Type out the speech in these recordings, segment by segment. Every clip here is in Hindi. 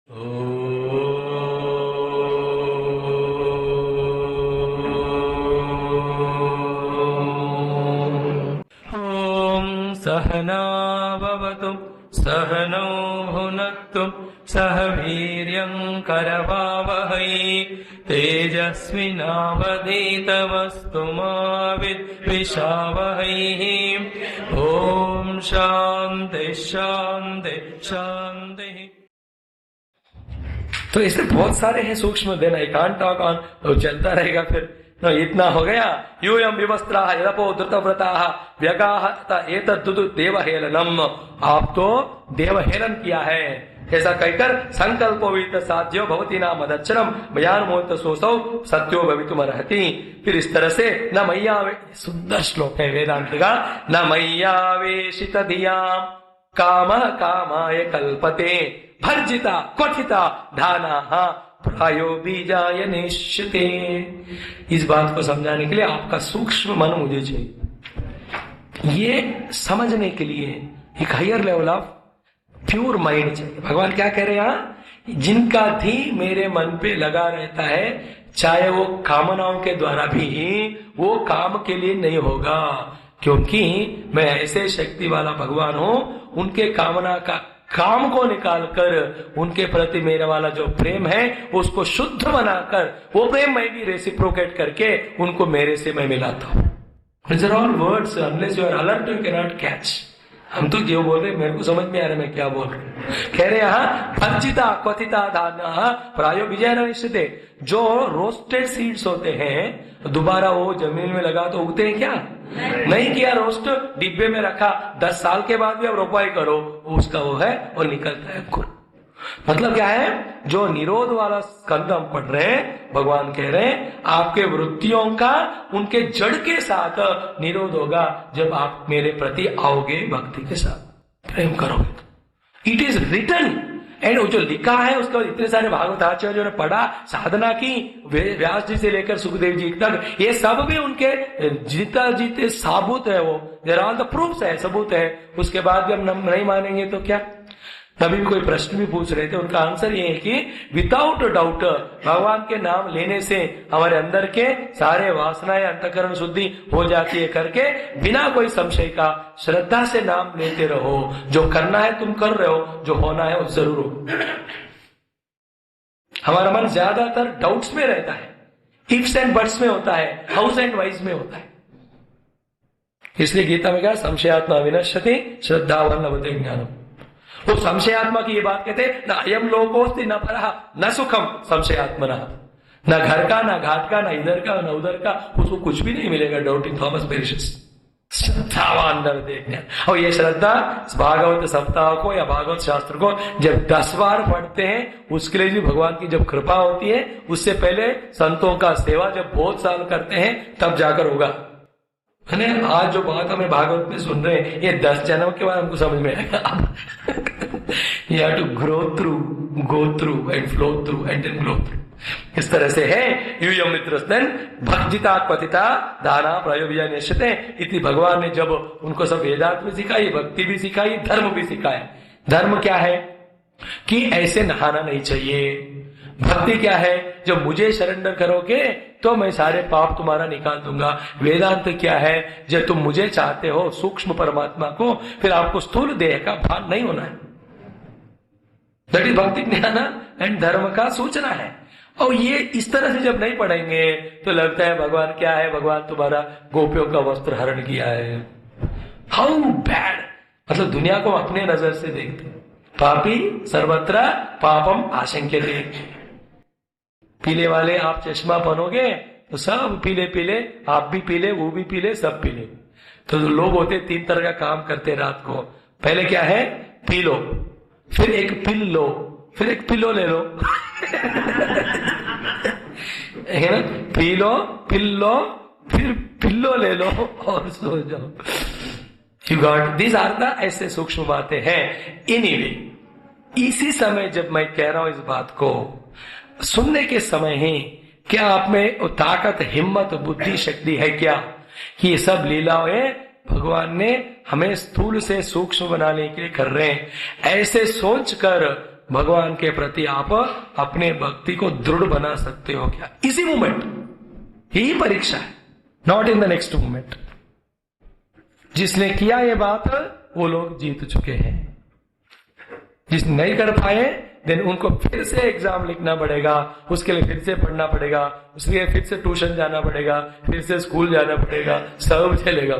ॐ सहना भवतु सहनौ भुनक्तु सह वीर्यं करवावहै तेजस्विनावधीतमस्तु मा विद्विषावहै। ॐ शान्ति शान्ति शान्ति। तो इसमें बहुत सारे हैं सूक्ष्म देना, कान टॉक ऑन तो चलता रहेगा। फिर तो इतना हो गया। यूयम विवस्त्रा यदपो धृतव्रता व्यगाह एतद्दुदु देवहेलनम। आप तो देवहेलन किया है ऐसा कहकर संकल्पोवित साध्यो भवती नाम मदच्चरम मयानुमोदित सोसौ सत्यो भवितुमर्हति। फिर इस तरह से न मैया, सुंदर श्लोक है वेदांत का, न मैयावेशित धियाम काम कामाय कल्पते भर्जिता क्वथिता धाना प्रायो बीजाय निश्चिते। इस बात को समझाने के लिए आपका सूक्ष्म मन मुझे चाहिए, ये समझने के लिए एक higher level of pure mind चाहिए। भगवान क्या कह रहे हैं यहाँ, जिनका धी मेरे मन पे लगा रहता है, चाहे वो कामनाओं के द्वारा भी वो काम के लिए नहीं होगा, क्योंकि मैं ऐसे शक्ति वाला भगवान हूं। उनके कामना का काम को निकालकर उनके प्रति मेरा वाला जो प्रेम है उसको शुद्ध बनाकर वो प्रेम मैं भी रेसिप्रोकेट करके उनको मेरे से मैं मिलाता हूं। These are all words, unless you are alert you cannot catch। हम तो जो बोल रहे मेरे को समझ में आ रहा मैं क्या बोल रहा हूं। कह रहे यहाँ भर्जिता क्वथिता धाना प्रायो विजय निश्चित। जो रोस्टेड सीड्स होते हैं दोबारा वो जमीन में लगा तो उगते हैं क्या? नहीं किया, रोस्ट डिब्बे में रखा, 10 साल के बाद भी अब रोपाई करो, उसका वो है और निकलता है अंकुर। मतलब क्या है, जो निरोध वाला स्कंद हम पढ़ रहे हैं, भगवान कह रहे हैं आपके वृत्तियों का उनके जड़ के साथ निरोध होगा जब आप मेरे प्रति आओगे, भक्ति के साथ प्रेम करोगे। इट इज रिटन एंड वो जो लिखा है उसका इतने सारे भागवत आचार्यों ने पढ़ा, साधना की, व्यास जी से लेकर सुखदेव जी तक, ये सब भी उनके जीता जीते साबुत है। वो देयर ऑल द प्रूफ्स है, सबूत है। उसके बाद भी हम नहीं मानेंगे तो क्या? तभी भी कोई प्रश्न भी पूछ रहे थे, उनका आंसर ये है कि विदाउट डाउट भगवान के नाम लेने से हमारे अंदर के सारे वासनाएं अंतःकरण शुद्धि हो जाती है करके, बिना कोई संशय का श्रद्धा से नाम लेते रहो। जो करना है तुम कर रहे हो, जो होना है वो जरूर हो। हमारा मन ज्यादातर डाउट्स में रहता है, इफ्स एंड बट्स में होता है, हाउस एंड वाइज में होता है। इसलिए गीता में क्या, संशयात्मा विनश्यति श्रद्धावान लभते ज्ञानम। वो संशयात्मा की ये बात कहते हैं, न अयम लोकोस्ति न परहा न सुखम संशयात्मना। न घर का, न घाट का, न इधर का, न उधर का, उसको कुछ भी नहीं मिलेगा। Doubting Thomas perishes. श्रद्धावान देखना। और ये श्रद्धा भागवत सप्ताह को या भागवत शास्त्र को जब 10 बार पढ़ते हैं उसके लिए भी भगवान की जब कृपा होती है। उससे पहले संतों का सेवा जब बहुत साल करते हैं तब जाकर होगा। आज जो बात हमें भागवत में सुन रहे हैं ये 10 जन्म के बाद हमको समझ में आएगा। You have to grow through, go through and flow through and then grow through। इस तरह से है यूयम मित्रस्तन भक्जिता क्वथिता दाना प्रयोज्य निश्चिते। इति भगवान ने जब उनको सब वेदांत भी सिखाई, भक्ति भी सिखाई, धर्म भी सिखाया। धर्म क्या है कि ऐसे नहाना नहीं चाहिए। भक्ति क्या है, जब मुझे सरेंडर करोगे तो मैं सारे पाप तुम्हारा निकाल दूंगा। वेदांत क्या है, जब तुम मुझे चाहते हो सूक्ष्म परमात्मा को, फिर आपको स्थूल देह का भान नहीं होना है। दैट इज भक्ति ज्ञान एंड धर्म का सूचना है। और ये इस तरह से जब नहीं पढ़ेंगे तो लगता है भगवान क्या है, भगवान तुम्हारा गोपियों का वस्त्र हरण किया है। How bad. मतलब दुनिया को अपने नजर से देखते, पापी सर्वत्र पापम आशंक्यते। पीले वाले आप चश्मा पहनोगे तो सब पीले पीले, आप भी पीले, वो भी पीले, सब पीले। तो जो लोग होते 3 तरह का काम करते रात को। पहले क्या है, पी लो, फिर एक पिल लो, फिर एक पिलो ले लो। है ना, पी लो, पिल लो, फिर पिल्लो ले लो और सो जाओ। You got, these are the ऐसे सूक्ष्म बातें हैं। एनीवे, इसी समय जब मैं कह रहा हूं इस बात को, सुनने के समय ही क्या आप में वो ताकत, हिम्मत, बुद्धि, शक्ति है क्या कि ये सब लीलाएं भगवान ने हमें स्थूल से सूक्ष्म बनाने के लिए कर रहे हैं। ऐसे सोचकर भगवान के प्रति आप अपने भक्ति को दृढ़ बना सकते हो क्या? इसी मोमेंट, यही परीक्षा है, not in the next moment. जिसने किया ये बात वो लोग जीत चुके हैं। जिसने नहीं कर पाए देन उनको फिर से एग्जाम लिखना पड़ेगा, उसके लिए फिर से पढ़ना पड़ेगा, उसके लिए फिर से ट्यूशन जाना पड़ेगा, फिर से स्कूल जाना पड़ेगा, सब चलेगा।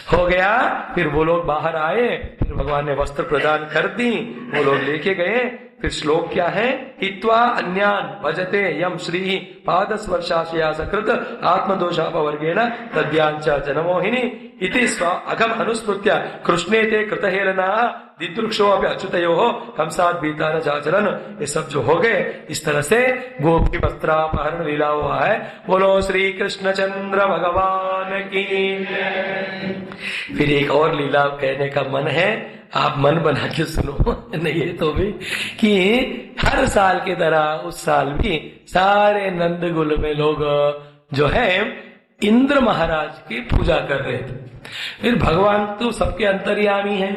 हो गया, फिर वो लोग बाहर आए, फिर भगवान ने वस्त्र प्रदान कर दी, वो लोग लेके गए। फिर श्लोक क्या है? हित्वा अन्यान भजते यम श्री पाद स्पर्शाशया सकृत आत्मदोषापवर्गेण तद्यांच जनमोहिनी इति स्व अघम अनुस्मृत्य कृष्णे ते कृतहेलना दिदृक्षो अभी अच्युतयो कंसाद बीता न चाचरण। ये सब जो हो गए, इस तरह से गोपी वस्त्रापहरण लीला हुआ है। बोलो श्री कृष्ण चंद्र भगवान की। फिर एक और लीला कहने का मन है, आप मन बना के सुनो, नहीं है तो भी, कि हर साल की तरह उस साल भी सारे नंदगुल में लोग जो है इंद्र महाराज की पूजा कर रहे थे। फिर भगवान तो सबके अंतर्यामी है,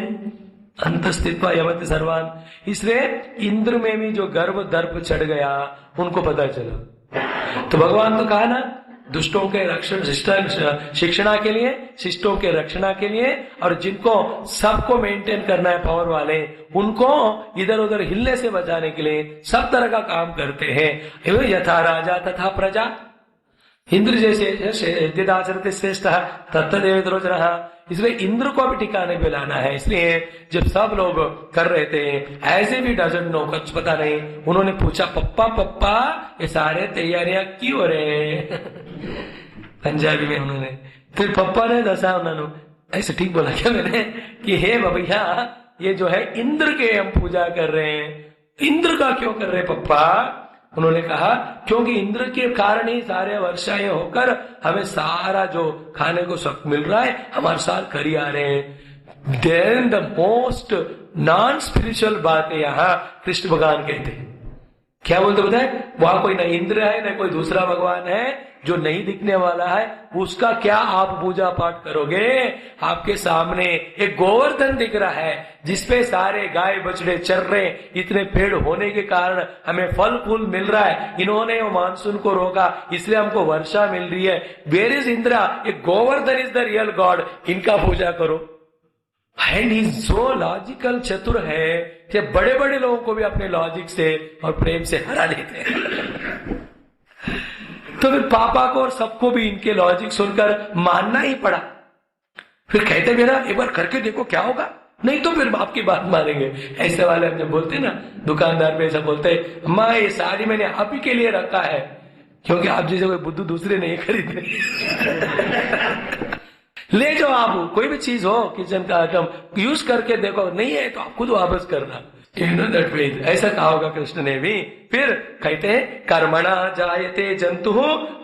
अंतस्थित्वा यमति सर्वान, इसलिए इंद्र में भी जो गर्व दर्प चढ़ गया उनको पता चला। तो भगवान तो कहा ना, दुष्टों के रक्षण शिक्षणा के लिए, शिष्टों के रक्षणा के लिए, और जिनको सबको मेंटेन करना है पावर वाले, उनको इधर उधर हिलने से बचाने के लिए सब तरह का काम करते हैं। यथा राजा तथा प्रजा, इंद्र जैसे यद्यदाचरते श्रेष्ठ तत्तदेव जन, इसलिए इंद्र को भी ठिकाने पे लाना है। इसलिए जब सब लोग कर रहे थे, ऐसे भी डजन नो, कुछ पता नहीं, उन्होंने पूछा पप्पा पप्पा ये सारे तैयारियां क्यों हो रहे हैं? पंजाबी में उन्होंने, फिर पप्पा ने दसा, उन्होंने ऐसे ठीक बोला क्या मैंने कि हे भैया ये जो है इंद्र के हम पूजा कर रहे हैं। इंद्र का क्यों कर रहे हैं पप्पा? उन्होंने कहा क्योंकि इंद्र के कारण ही सारे वर्षाएं होकर हमें सारा जो खाने को सब मिल रहा है, हमारे साथ करी आ रहे हैं। Then the most non spiritual बात है यहाँ कृष्ण भगवान कहते हैं। क्या बोलते बताए? वहां कोई न इंद्र है न कोई दूसरा भगवान है जो नहीं दिखने वाला है, उसका क्या आप पूजा पाठ करोगे? आपके सामने एक गोवर्धन दिख रहा है जिसपे सारे गाय बछड़े चर रहे, इतने पेड़ होने के कारण हमें फल फूल मिल रहा है, इन्होंने वो मानसून को रोका इसलिए हमको वर्षा मिल रही है। Where is Indra? ए Govardhan is the real god, इनका पूजा करो। एंड ही सो लॉजिकल, चतुर है कि बड़े बड़े लोगों को भी अपने लॉजिक से और प्रेम से हरा लेते हैं। तो फिर पापा को और सबको भी इनके लॉजिक सुनकर मानना ही पड़ा। फिर कहते मेरा एक बार करके देखो क्या होगा, नहीं तो फिर आपकी बात मानेंगे। ऐसे वाले हम जब बोलते ना, दुकानदार पे ऐसा बोलते, अम्मा ये साड़ी मैंने आप ही के लिए रखा है, क्योंकि आप जैसे कोई बुद्धू दूसरे नहीं खरीदे। ले जाओ, आप कोई भी चीज हो किचन का आइटम यूज करके देखो, नहीं है तो आप खुद वापस करना। दैट वे, ऐसा कहा होगा कृष्ण ने भी। फिर कहते हैं कर्मणा जायते जंतु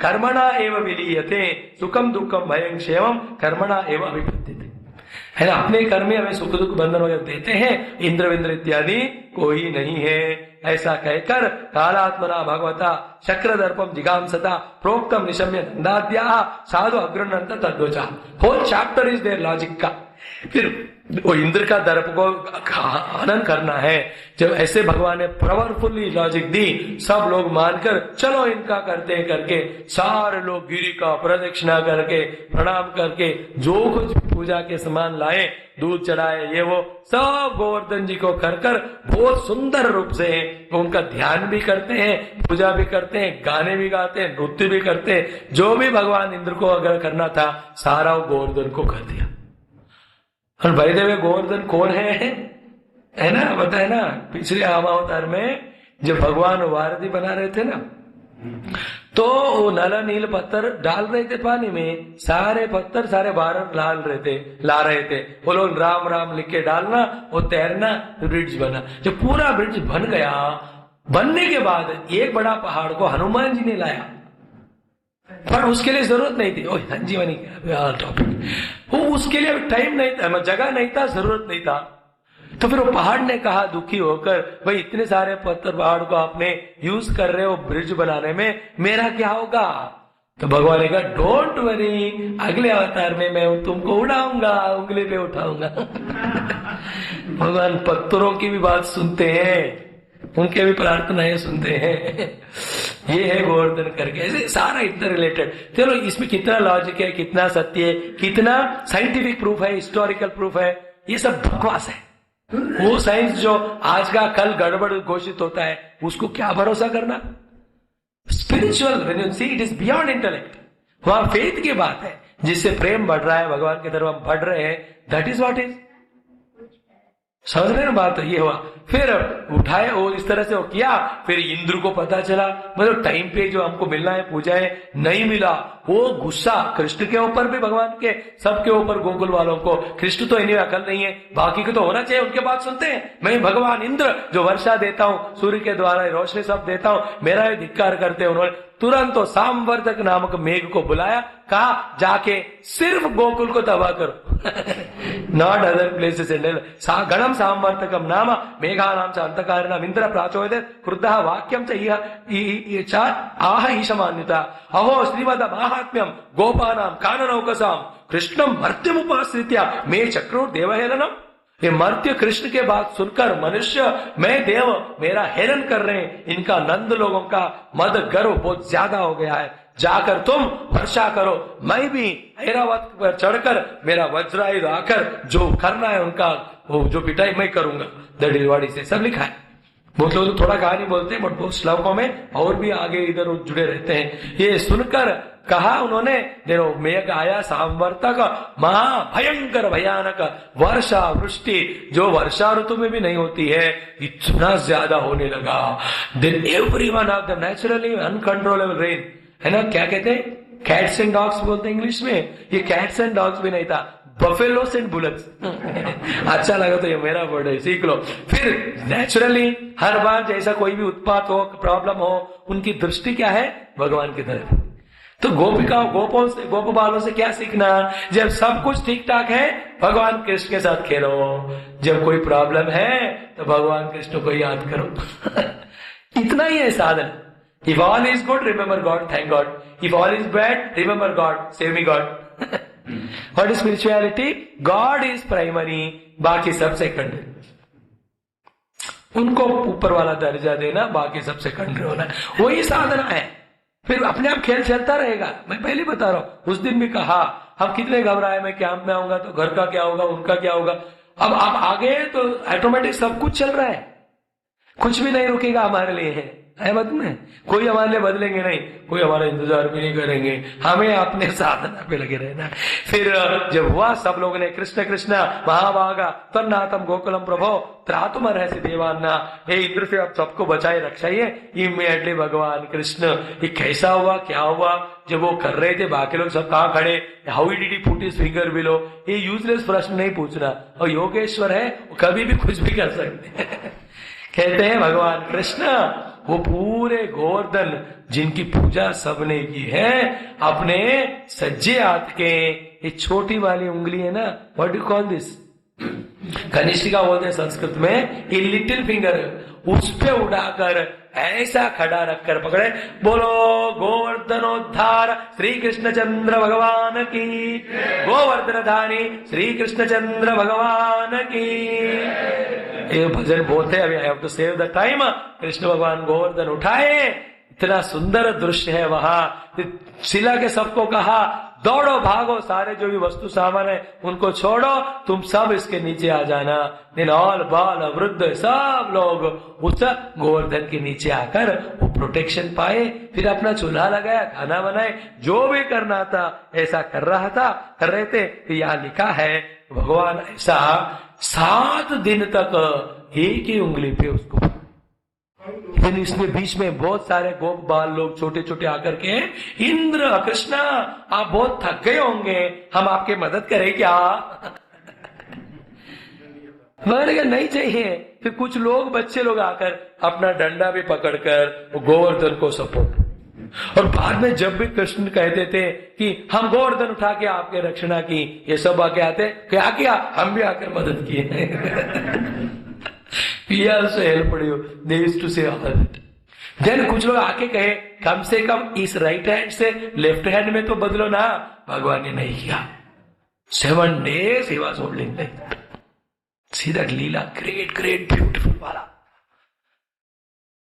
कर्मणा एव विलीयते सुखम दुखम भयं क्षेमम कर्मणा एव अभिपद्यते, है ना। अपने कर्म में हमें सुख दुख बंधन वगैरह देते हैं, इंद्र विंद्र इत्यादि कोई नहीं है। ऐसा कहकर कालात्मना भगवता शक्रदर्पम जिगांसता प्रोक्तम निशम्य दंडाद्या साधु अग्रनंत तद्वचा। Whole chapter is there logic का। फिर वो इंद्र का दर्प को हनन करना है। जब ऐसे भगवान ने पावरफुली लॉजिक दी, सब लोग मानकर चलो इनका करते हैं करके सारे लोग गिरी का प्रदक्षिणा करके प्रणाम करके जो कुछ पूजा के सामान लाए, दूध चढ़ाए, ये वो सब गोवर्धन जी को कर बहुत सुंदर रूप से उनका ध्यान भी करते हैं, पूजा भी करते हैं, गाने भी गाते हैं, नृत्य भी करते हैं। जो भी भगवान इंद्र को अगर करना था सारा वो गोवर्धन को कर दिया। और भाई देवे गोवर्धन कौन है ना, बताए ना पिछले अवतार में जब भगवान वारधि बना रहे थे ना, तो वो नाला नील पत्थर डाल रहे थे पानी में, सारे पत्थर सारे भारत ला रहे थे। वो लोग राम राम लिख के डालना, वो तैरना, ब्रिज बना। जब पूरा ब्रिज बन गया, बनने के बाद एक बड़ा पहाड़ को हनुमान जी ने लाया, पर उसके लिए जरूरत नहीं थी। ओ संजीवनी टॉपिक, वो उसके लिए टाइम नहीं था, जगह नहीं था, जरूरत नहीं था। तो फिर वो पहाड़ ने कहा दुखी होकर, भाई इतने सारे पत्थर पहाड़ को आपने यूज कर रहे हो ब्रिज बनाने में, मेरा क्या होगा? तो भगवान ने कहा डोंट वरी, अगले अवतार में मैं तुमको उड़ाऊंगा, उंगली पे उठाऊंगा। भगवान पत्थरों की भी बात सुनते हैं, उनके भी प्रार्थनाएं सुनते हैं। ये है गोवर्धन करके, ऐसे सारा इतना रिलेटेड। चलो इसमें कितना लॉजिक है, कितना सत्य है, कितना साइंटिफिक प्रूफ है, हिस्टोरिकल प्रूफ है, ये सब बकवास है। वो साइंस जो आज का कल गड़बड़ घोषित होता है, उसको क्या भरोसा करना। Spiritual when you see it is beyond intellect, वहां फेथ की बात है, जिससे प्रेम बढ़ रहा है, भगवान की तरफ हम बढ़ रहे हैं, दैट इज व्हाट इज। समझ रहे ना बात, ये हुआ। फिर उठाए वो इस तरह से वो किया, फिर इंद्र को पता चला, मतलब टाइम पे जो हमको मिलना है पूजाएं नहीं मिला, वो गुस्सा कृष्ण के ऊपर भी, भगवान के सबके ऊपर, गोकुल वालों को। कृष्ण तो इन्हें अकल नहीं है, बाकी को तो होना चाहिए, उनके बात सुनते हैं। मैं भगवान इंद्र जो वर्षा देता हूँ, सूर्य के द्वारा रोशनी सब देता हूँ, मेरा ये धिक्कार करते हैं। उन्होंने तुरंत तो सामवर्तक नामक मेघ को बुलाया, कहा जाके सिर्फ गोकुल को तबाह करो, नॉट अदर प्लेसेस। गणम सामवर्तकम नाम मेघा नाम च अंतकारिणाम इंद्र प्राचोदयत् क्रुद्धः वाक्यम च आह ईशमान्यता अहो श्रीमद माहात्म्यम गोपानाम काननौकसाम कृष्णम मर्त्यमुपाश्रित्य मे चक्रो देवहेलनम। ये मर्त्य कृष्ण के बात सुनकर मनुष्य, मैं देव, मेरा हेलन कर रहे हैं। इनका नंद लोगों का मद गर्व बहुत ज्यादा हो गया है, जाकर तुम वर्षा करो, मैं भी ऐरावत पर चढ़कर मेरा वज्रायुध आकर जो करना है उनका, वो जो पिटाई मैं करूंगा। दैट इज व्हाट इज, सब लिखा है। बहुत लोग तो थोड़ा कहानी बोलते हैं, बट बहुत श्लोकों में और भी आगे इधर जुड़े रहते हैं। ये सुनकर कहा उन्होंने, देखो मेघ आया सामवर्तक, महाभयंकर भयानक वर्षा वृष्टि, जो वर्षा ऋतु में भी नहीं होती है, इतना ज्यादा होने लगा। Then every one of the naturally uncontrollable rain, है ना, क्या कहते हैं, कैट्स एंड डॉग्स बोलते हैं इंग्लिश में। ये कैट्स एंड डॉग्स भी नहीं था, बफेलोस एंड बुलक्स। अच्छा लगा तो ये मेरा वर्ड है, सीख लो। फिर नेचुरली हर बार जैसा कोई भी उत्पात हो, प्रॉब्लम हो, उनकी दृष्टि क्या है, भगवान की तरफ। तो गोपिका गोपों से, गोप बालों से क्या सीखना, जब सब कुछ ठीक ठाक है, भगवान कृष्ण के साथ खेलो, जब कोई प्रॉब्लम है तो भगवान कृष्ण को याद करो। इतना ही है साधन। If all is good, remember God, thank God. If all is bad, remember God, save me God. What is spirituality? God is primary, बाकी सब सेकंडरी। उनको ऊपर वाला दर्जा देना, बाकी सब सेकंडरी होना, वही साधना है। फिर अपने आप खेल चलता रहेगा। मैं पहले बता रहा हूं, उस दिन भी कहा, हम कितने घबराए, मैं कैंप में आऊंगा तो घर का क्या होगा, उनका क्या होगा। अब आप आगे तो ऑटोमेटिक सब कुछ चल रहा है, कुछ भी नहीं रुकेगा हमारे लिए, है मत में। कोई हमारे लिए बदलेंगे नहीं, कोई हमारा इंतजार भी नहीं करेंगे, हमें अपने साधना पे लगे रहना। फिर जब हुआ, सब लोगों ने कृष्ण कृष्ण महाभागा तन्नातम गोकुलम प्रभो त्रातुम अर्हसि देवान्ना, हे इंद्र से आप सबको बचाए रक्षाइए। इमीडिएटली भगवान कृष्ण, ये कैसा हुआ, क्या हुआ, जब वो कर रहे थे, बाकी लोग सब कहाँ खड़े, how did he put his finger below, ये यूजलेस प्रश्न नहीं पूछना। और योगेश्वर है, वो कभी भी कुछ भी कर सकते हैं। कहते हैं भगवान कृष्ण, वो पूरे गोवर्धन जिनकी पूजा सबने की है, अपने सज्जे हाथ के ये छोटी वाली उंगली है ना, व्हाट डू कॉल दिस, कनिष्ठिका बोलते हैं संस्कृत में, ये लिटिल फिंगर, उस पे उड़ाकर ऐसा खड़ा रखकर पकड़े, बोलो गोवर्धनोद्धार श्री कृष्ण चंद्र भगवान की, गोवर्धन धानी श्री कृष्ण चंद्र भगवान की। ये भजन बोलते हैं, अभी I have to save the time. Krishna भगवान गोवर्धन उठाए, इतना सुंदर दृश्य है वहां। शिला के सबको कहा, दौड़ो भागो, सारे जो भी वस्तु सामान है उनको छोड़ो, तुम सब इसके नीचे आ जाना। निनौल बाल वृद्ध सब लोग उस गोवर्धन के नीचे आकर वो प्रोटेक्शन पाए। फिर अपना चूल्हा लगाया, खाना बनाए, जो भी करना था ऐसा कर रहे थे। तो यहाँ लिखा है भगवान ऐसा 7 दिन तक एक ही उंगली पे उसको, लेकिन इसमें बीच में बहुत सारे गोप बाल लोग छोटे छोटे आकर के, इंद्र कृष्ण आप बहुत थक गए होंगे, हम आपके मदद करें क्या। मैंने कहा नहीं चाहिए। फिर कुछ लोग, बच्चे लोग आकर अपना डंडा भी पकड़कर गोवर्धन को सपोर्ट, और बाद में जब भी कृष्ण कहते थे कि हम गोवर्धन उठा के आपके रक्षणा की, ये सब आके आते, क्या किया, हम भी आकर मदद किए। We also helped you. They used to say all that. Then कुछ लोग आके कहे कम से कम इस राइट हैंड से लेफ्ट हैंड में तो बदलो ना, भगवान ने नहीं किया। 7 days he was holding like that. See that Leela, great great beautiful वाला,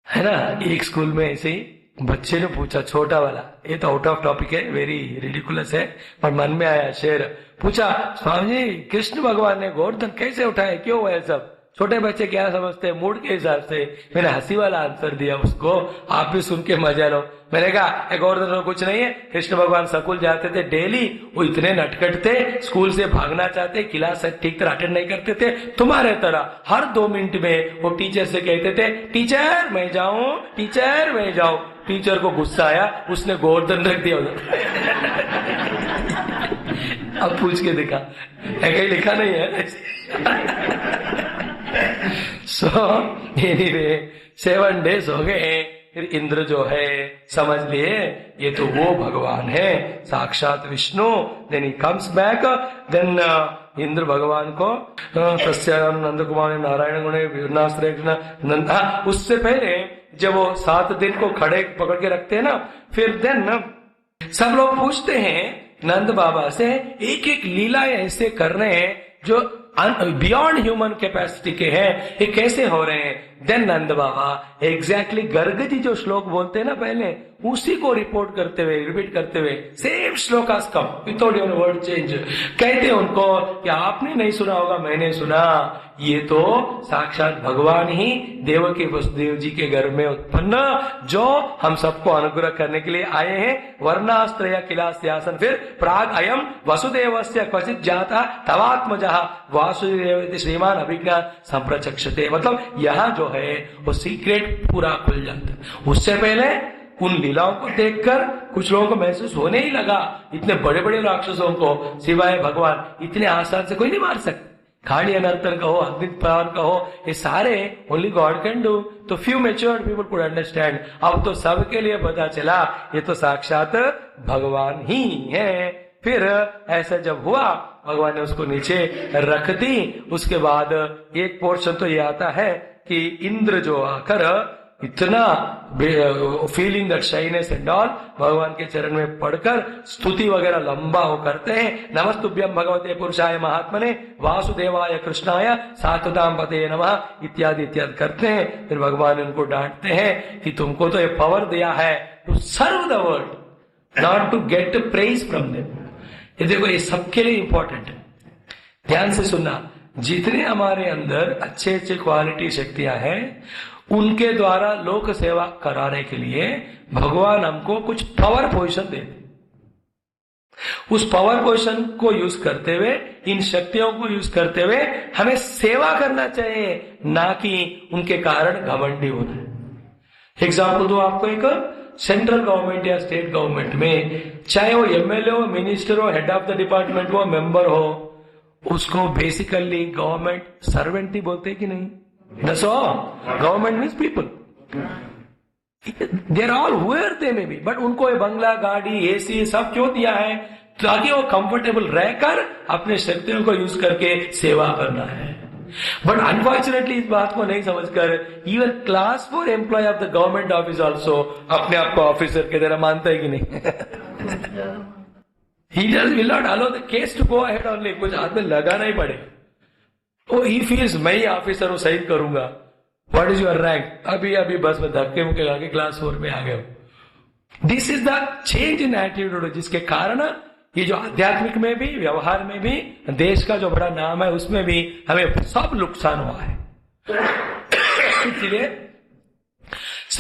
है ना। एक स्कूल में ऐसे ही बच्चे ने पूछा, छोटा वाला, ये तो आउट ऑफ टॉपिक है, वेरी रिडिकुलस है, पर मन में आया शेर, पूछा स्वामी जी कृष्ण भगवान ने गोवर्धन कैसे उठाया, क्यों हुआ सब? छोटे बच्चे क्या समझते हैं मूड के हिसाब से। मैंने हंसी वाला आंसर दिया उसको, आप भी सुन के मजा लो। मैंने कहा गोवर्धन कुछ नहीं है, कृष्ण भगवान स्कूल जाते थे डेली, वो इतने नटखट थे, स्कूल से भागना चाहते, क्लास ठीक तरह अटेंड नहीं करते थे, तुम्हारे तरह हर 2 मिनट में वो टीचर से कहते थे टीचर मैं जाऊं, टीचर मैं जाऊं। टीचर को गुस्सा आया, उसने गोवर्धन रख दिया अब पूछ के देखा कहीं लिखा नहीं है। सो एनीवे 7 days हो गए, फिर इंद्र जो है समझ लिए ये तो वो भगवान है साक्षात Vishnu. Then he comes back, then Indra भगवान को तस्याम नंद कुमार नारायण गुणे वीरनाश्रय नंद, उससे पहले जब वो 7 दिन को खड़े पकड़ के रखते हैं ना, फिर देन सब लोग पूछते हैं नंद बाबा से, एक एक लीला ऐसे कर रहे हैं जो बियॉन्ड ह्यूमन कैपेसिटी के हैं, ये कैसे हो रहे हैं? देन नंद बाबा एग्जैक्टली गर्ग जी जो श्लोक बोलते हैं ना पहले, उसी को रिपोर्ट करते हुए, रिपीट करते हुए, सेम श्लोक आज कम विदाउट योर वर्ड चेंज, कहते हैं उनको कि आपने नहीं सुना होगा, मैंने सुना, ये तो साक्षात भगवान ही देवकी वसुदेव जी के घर में उत्पन्न, जो हम सबको अनुग्रह करने के लिए आए हैं। वर्णास्त्रय किलास्यासन, फिर प्राग अयम वसुदेवस्य क्वचित जाता तवात्मजः वासुदेव श्रीमान अभिज्ञा संप्रचक्षते, मतलब यहाँ जो है वो सीक्रेट पूरा खुल जाता है। उससे पहले उन लीलाओं को देखकर कुछ लोगों को महसूस होने ही लगा, इतने बड़े बड़े राक्षसों को सिवाय भगवान इतने आसान से कोई नहीं मार सकते। खाड़ी नर्तन कहो, अग्नि पावन कहो, ये सारे ओनली गॉड कैन डू। तो few matured people could understand. अब तो सबके लिए पता चला ये तो साक्षात भगवान ही है। फिर ऐसा जब हुआ, भगवान ने उसको नीचे रख दी। उसके बाद एक पोर्शन तो ये आता है कि इंद्र जो आकर इतना feeling that shyness and all भगवान के चरण में पढ़कर स्तुति वगैरह लंबा हो करते हैं। नमस्तुभ्यम भगवते पुरुषाय महात्मने वासुदेवाय कृष्णाय सात्वताम पते नमः इत्यादि इत्यादि करते हैं। फिर भगवान उनको डांटते हैं कि तुमको तो ये पावर दिया है to serve the world, not to get praise from them. ये देखो, ये सबके लिए इंपॉर्टेंट है, ध्यान से सुनना। जितने हमारे अंदर अच्छे अच्छे क्वालिटी शक्तियां हैं, उनके द्वारा लोक सेवा कराने के लिए भगवान हमको कुछ पावर पोजीशन देते। उस पावर पोजीशन को यूज करते हुए, इन शक्तियों को यूज करते हुए हमें सेवा करना चाहिए, ना कि उनके कारण घमंडी होना है। एग्जाम्पल दो आपको, एक सेंट्रल गवर्नमेंट या स्टेट गवर्नमेंट में, चाहे वो एमएलए हो, मिनिस्टर हो, हेड ऑफ द डिपार्टमेंट हो, मेंबर हो, उसको बेसिकली गवर्नमेंट सर्वेंट ही बोलते कि नहीं? That's all. Government means people. They are all where they may be. But उनको ये बंगला, गाड़ी, एसी सब क्यों दिया है? ताकि वो कंफर्टेबल रहकर अपने शक्तियों को यूज करके सेवा करना है। बट अनफॉर्चुनेटली इस बात को नहीं समझकर even class 4 employee of the government office also अपने आप को ऑफिसर की तरह मानता है कि नहीं? He just will not allow the case to go ahead only. कुछ हाथ में लगाना ही पड़ेगा। Oh, he feels मैं ही ऑफिसर हूं, सही करूंगा। What is your rank? अभी अभी बस में धक्के मुक्के लाके क्लास 4 में आ गए हो। This is the change in attitude, जिसके कारण ये जो आध्यात्मिक में भी, व्यवहार में भी, देश का जो बड़ा नाम है उसमें भी हमें सब नुकसान हुआ है। इसलिए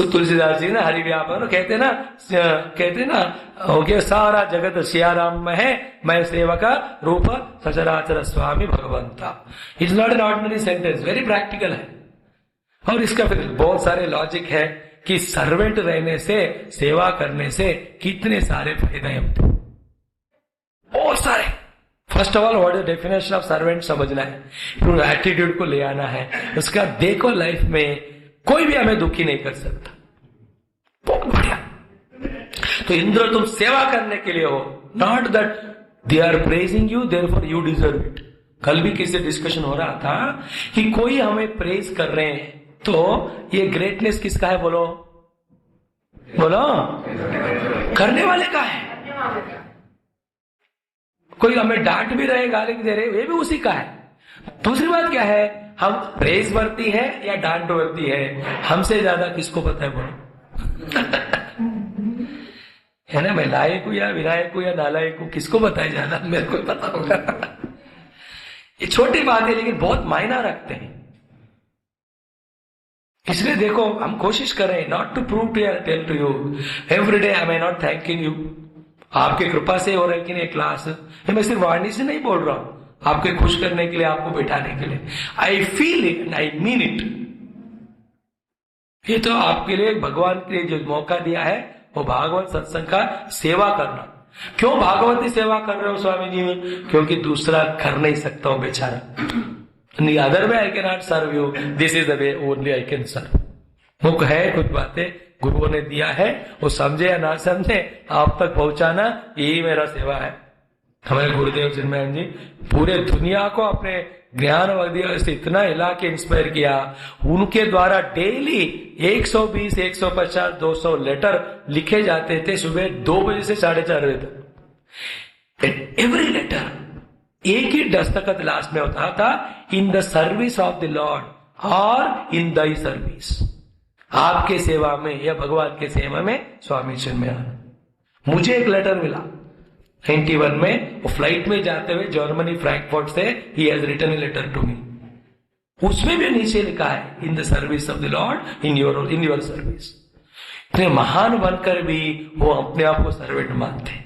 तुलसीदास जी ना हरि व्यापार कहते ना हो गया सारा जगत सियाराम में है, मैं सेवक रूप सचराचर स्वामी भगवंता। It's not an ordinary sentence, very practical है। और इसका फिर बहुत सारे लॉजिक है कि सर्वेंट रहने से, सेवा करने से कितने सारे फायदे होते, बहुत सारे। First of all, what is definition of servant समझना है, फिर एटीट्यूड को ले आना है। उसका देखो लाइफ में कोई भी हमें दुखी नहीं कर सकता। बहुत बढ़िया। तो इंद्र तुम सेवा करने के लिए हो, not that they are praising you therefore you deserve it. कल भी किसी डिस्कशन हो रहा था कि कोई हमें प्रेज कर रहे हैं, तो ये ग्रेटनेस किसका है बोलो? बोलो, करने वाले का है। कोई हमें डांट भी रहे, गाली भी दे रहे, ये भी उसी का है। दूसरी बात क्या है, हम प्रेज वर्ती है या डांट वर्ती है, हमसे ज्यादा किसको पता है बोलो? है ना, मैं लायक हूं या विनायक हूं या नालायक हूं, किसको पता है ज्यादा? मेरे को पता होगा। ये छोटी बात है लेकिन बहुत मायना रखते हैं। इसलिए देखो, हम कोशिश करें not to prove to tell to you every day I am not thanking you. आपकी कृपा से हो रहा है कि नहीं क्लास, मैं सिर्फ वाणी से नहीं बोल रहा हूं, आपके खुश करने के लिए, आपको बैठाने के लिए। I feel it and I mean it. ये तो आपके लिए, भगवान के लिए जो मौका दिया है वो भागवत सत्संग का सेवा करना। क्यों भागवत की सेवा कर रहे हो स्वामी जी में? क्योंकि दूसरा कर नहीं सकता हूं बेचारा। The other way I cannot serve you. This is the way only I can serve. मुख है, कुछ बातें गुरुओं ने दिया है, वो समझे या ना समझे, आप तक पहुंचाना, यही मेरा सेवा है। हमारे गुरुदेव चिन्मयानंद जी पूरे दुनिया को अपने ज्ञान वगैरह से इतना हिला के इंस्पायर किया। उनके द्वारा डेली 120, 150, 200 लेटर लिखे जाते थे सुबह 2 बजे से 4:30 बजे तक। एवरी लेटर एक ही दस्तखत लास्ट में होता था, इन the service of the Lord और इन द सर्विस, आपके सेवा में या भगवान के सेवा में स्वामी चिन्मयानंद। मुझे एक लेटर मिला 91 में, वो फ्लाइट में जाते हुए जर्मनी फ्रैंकफर्ट से, he has written a letter to me. उसमें भी नीचे लिखा है, in the service of the Lord, in your service. इतने महान बनकर भी वो अपने आप को सर्वेंट मानते,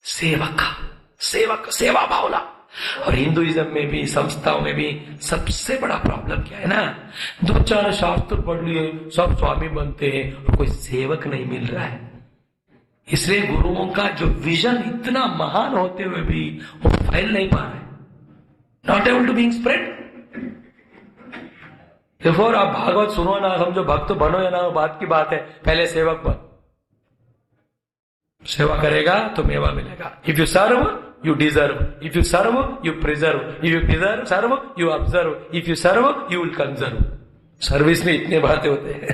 सेवक, सेवक, सेवा भावना। और हिंदुइज्म में भी, संस्थाओं में भी सबसे बड़ा प्रॉब्लम क्या है ना, 2-4 शास्त्र पढ़ लिए, सब स्वामी बनते हैं और कोई सेवक नहीं मिल रहा है। इसलिए गुरुओं का जो विजन इतना महान होते हुए भी वो फैल नहीं पा रहे, not able to being spread. देखो, आप भागवत सुनो ना समझो, भक्त बनो या ना, बात की बात है, पहले सेवक बन। सेवा करेगा तो मेवा मिलेगा। If you serve you deserve, if you serve you preserve, if you preserve serve you observe, if you serve you will conserve. Service में इतने बातें होते हैं।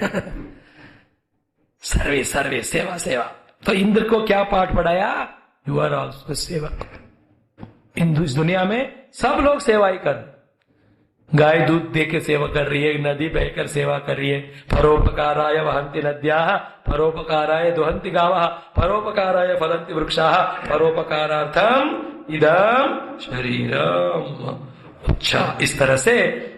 सर्विस, सर्विस, सेवा, सेवा। तो इंद्र को क्या पाठ पढ़ाया? यू आर ऑल्सो सेवक। इस दुनिया में सब लोग सेवा ही कर, गाय दूध दे के सेवा कर रही है, नदी बहकर सेवा कर रही है। परोपकाराय वहन्ति नद्याः, परोपकाराय दुहन्ति गावः, परोपकाराय फलन्ति वृक्षाः, परोपकारार्थम इदं शरीरम। अच्छा, इस तरह से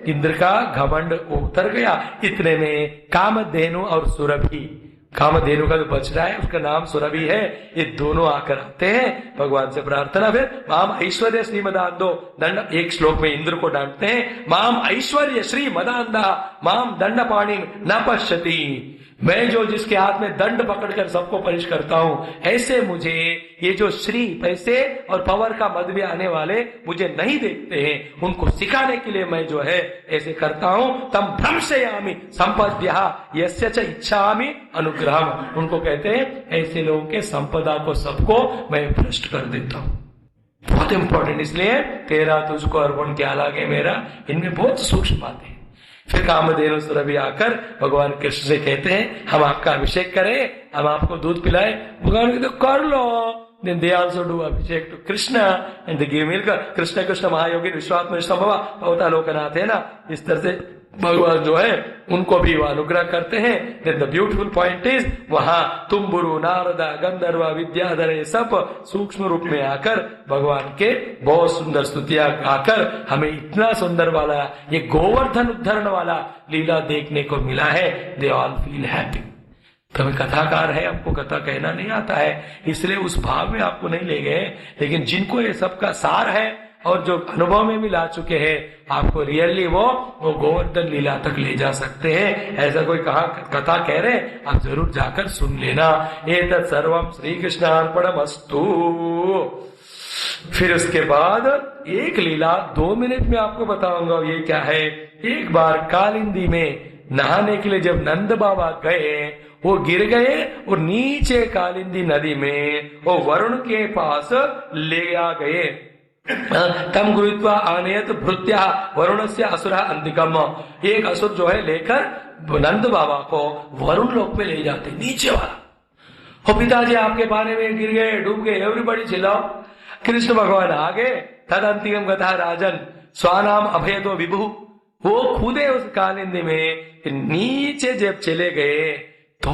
इंद्र का घमंड उतर गया। इतने में कामधेनु और सुरभि, कामधेनु का जो बच रहा है उसका नाम सुरभि है, ये दोनों आकर आते हैं भगवान से प्रार्थना। फिर माम ऐश्वर्य श्री मदांधो दंड, एक श्लोक में इंद्र को डांटते हैं, माम ऐश्वर्य श्री मदांधा माम दंड पाणी न पश्यति। मैं जो जिसके हाथ में दंड पकड़कर सबको पनिश करता हूं, ऐसे मुझे ये जो श्री, पैसे और पावर का मद में आने वाले मुझे नहीं देखते हैं। उनको सिखाने के लिए मैं जो है ऐसे करता हूं। तम भ्रंशयामि संपद्या यस्य च इच्छामि अनुग्रहम। उनको कहते हैं ऐसे लोगों के संपदा को, सबको मैं भ्रष्ट कर देता हूं। बहुत इंपॉर्टेंट, इसलिए तेरा तुझको अर्पण क्या लागे मेरा, इनमें बहुत सूक्ष्म बातें। फिर कामधेनु सुरभि आकर भगवान कृष्ण से कहते हैं, हम आपका अभिषेक करें, हम आपको दूध पिलाए। भगवान कहते कर लो। Then they also do abhishek to Krishna and they give milk. Krishna Krishna महायोगी विश्वात्म संभवा भवता लोकनाथ है ना। इस तरह से भगवान जो है उनको भी वो अनुग्रह करते हैं। Then the beautiful point is, वहां तुम्बुरु, नारदा, गंधर्व, विद्याधर, ये सब सूक्ष्म रूप में आकर भगवान के बहुत सुंदर स्तुतियां गाकर हमें इतना सुंदर वाला ये गोवर्धन उद्धरण वाला लीला देखने को मिला है। They all feel happy। तो हमें कथाकार है, हमको कथा कहना नहीं आता है, इसलिए उस भाव में आपको नहीं ले गए। लेकिन जिनको ये सबका सार है और जो अनुभव में भी ला चुके हैं, आपको रियली वो गोवर्धन लीला तक ले जा सकते हैं। ऐसा कोई कथा कह रहे, आप जरूर जाकर सुन लेना। एतत् सर्वम श्री कृष्णार्पणमस्तु। फिर उसके बाद एक लीला 2 मिनट में आपको बताऊंगा, ये क्या है। एक बार कालिंदी में नहाने के लिए जब नंद बाबा गए, वो गिर गए और नीचे कालिंदी नदी में वो वरुण के पास ले आ गए। तम गृहीत्वा आनयत भृत्या वरुणस्य असुरः अंतिकम। एक असुर जो है लेकर नंद बाबा को वरुण लोक में ले जाते, नीचे वाला। हो पिताजी आपके पानी में गिर गए, डूब गए, एवरीबॉडी चिल्लाओ। कृष्ण भगवान आगे, तद अंतिकम गता राजन स्वानाम अभयतो विभु। वो खुदे उस कालिंदी में नीचे जब चले गए तो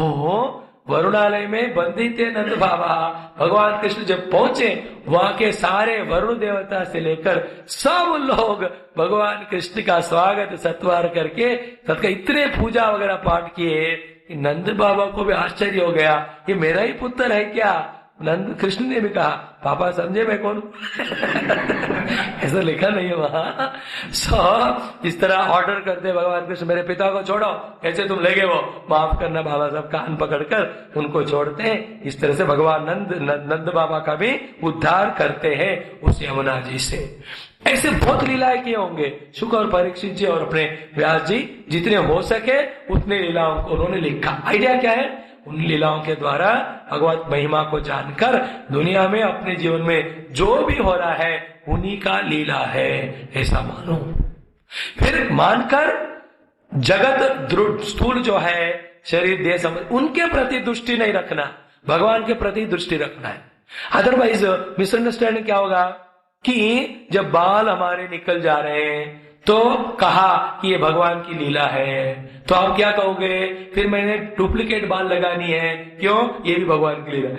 वरुणालय में बंदी थे नंद बाबा। भगवान कृष्ण जब पहुंचे, वहां के सारे वरुण देवता से लेकर सब लोग भगवान कृष्ण का स्वागत सत्कार करके सबका इतने पूजा वगैरह पाठ किए कि नंद बाबा को भी आश्चर्य हो गया, ये मेरा ही पुत्र है क्या? नंद कृष्ण ने भी कहा, पापा समझे मैं कौन ऐसा लिखा नहीं है वहां। इस तरह ऑर्डर करते भगवान कृष्ण, मेरे पिता को छोड़ो, कैसे तुम ले गए? वो माफ करना बाबा साहब कान पकड़कर उनको छोड़ते हैं। इस तरह से भगवान नंद बाबा का भी उद्धार करते हैं उस यमुना जी से। ऐसे बहुत लीलाएं किए होंगे शुक और परीक्षित जी और अपने व्यास जी, जितने हो सके उतने लीलाओं को उन्होंने लिखा। आइडिया क्या है? उन लीलाओं के द्वारा भगवत महिमा को जानकर दुनिया में अपने जीवन में जो भी हो रहा है उन्हीं का लीला है, ऐसा मानो। फिर मानकर जगत स्थूल जो है शरीर देह समझ, उनके प्रति दृष्टि नहीं रखना, भगवान के प्रति दृष्टि रखना है। अदरवाइज मिसअंडरस्टैंडिंग क्या होगा कि जब बाल हमारे निकल जा रहे हैं तो कहा कि ये भगवान की लीला है, तो आप क्या कहोगे? फिर मैंने डुप्लीकेट बाल लगानी है, क्यों? ये भी भगवान की लीला है।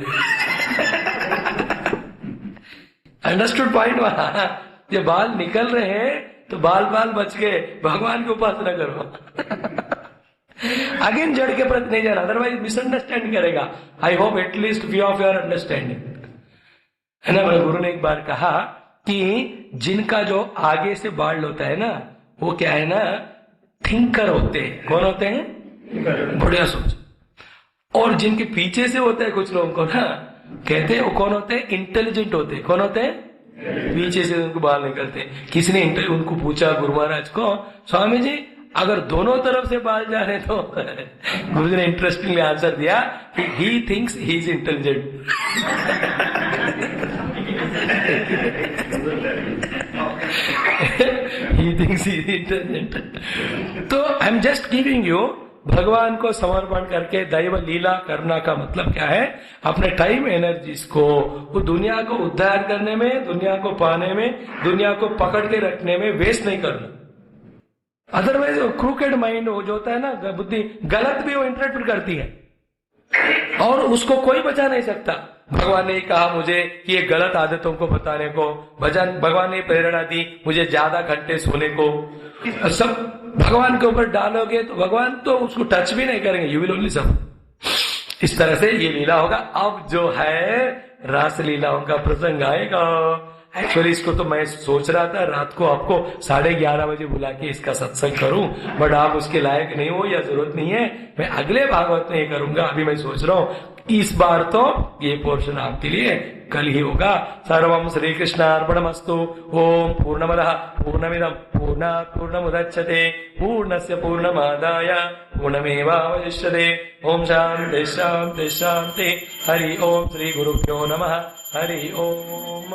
अंडरस्टूड पॉइंट वहां? ये बाल निकल रहे हैं तो बाल बच गए, भगवान की उपासना करो। अगेन जड़ के प्रति नहीं जाना, अदरवाइज मिसअंडरस्टैंड करेगा। I hope at least view of your understanding है ना। मेरे गुरु ने एक बार कहा कि जिनका जो आगे से बाल होता है ना, वो क्या है ना, थिंकर होते हैं। कौन होते हैं? बढ़िया सोच। और जिनके पीछे से होता है कुछ लोगों को ना, कहते हैं वो कौन होते हैं? इंटेलिजेंट होते हैं। कौन होते हैं? पीछे से उनको बाल निकलते हैं। किसी ने उनको पूछा गुरु महाराज को, स्वामी जी अगर दोनों तरफ से बाल जा रहे तो गुरु जी ने इंटरेस्टिंगली आंसर दिया कि he thinks he is intelligent. He thinks he is intelligent. तो I am just giving you, भगवान को समर्पण करके दैव लीला करना का मतलब क्या है? अपने टाइम एनर्जीज को वो दुनिया को उद्धार करने में, दुनिया को पाने में, दुनिया को पकड़ के रखने में वेस्ट नहीं करना। अदरवाइज क्रूकेड माइंड हो जो होता है ना, बुद्धि गलत भी वो इंटरप्रेट करती है और उसको कोई बचा नहीं सकता। भगवान ने कहा मुझे कि ये गलत आदतों को बताने को, भगवान ने प्रेरणा दी मुझे ज्यादा घंटे सोने को, सब भगवान के ऊपर डालोगे तो भगवान तो उसको टच भी नहीं करेंगे, यू विल ओनली सफर। इस तरह से ये लीला होगा। अब जो है रास लीलाओं का प्रसंग आएगा। एक्चुअली इसको तो मैं सोच रहा था रात को आपको 11:30 बजे बुला के इसका सत्संग करूं, बट आप उसके लायक नहीं हो या जरूरत नहीं है, मैं अगले भागवत में ये करूंगा। अभी मैं सोच रहा हूं इस बार तो ये पोर्शन आपके लिए कल ही होगा। सर्वं श्री कृष्णार्पणमस्तु। ओम पूर्णमदः पूर्णमिदं पूर्णात् पूर्णमुदच्यते पूर्णस्य पूर्णमादाय पूर्णमेवावशिष्यते। ओम शांति शांति शांति। हरि ओम। श्री गुरुभ्यो नमः। हरि ओम।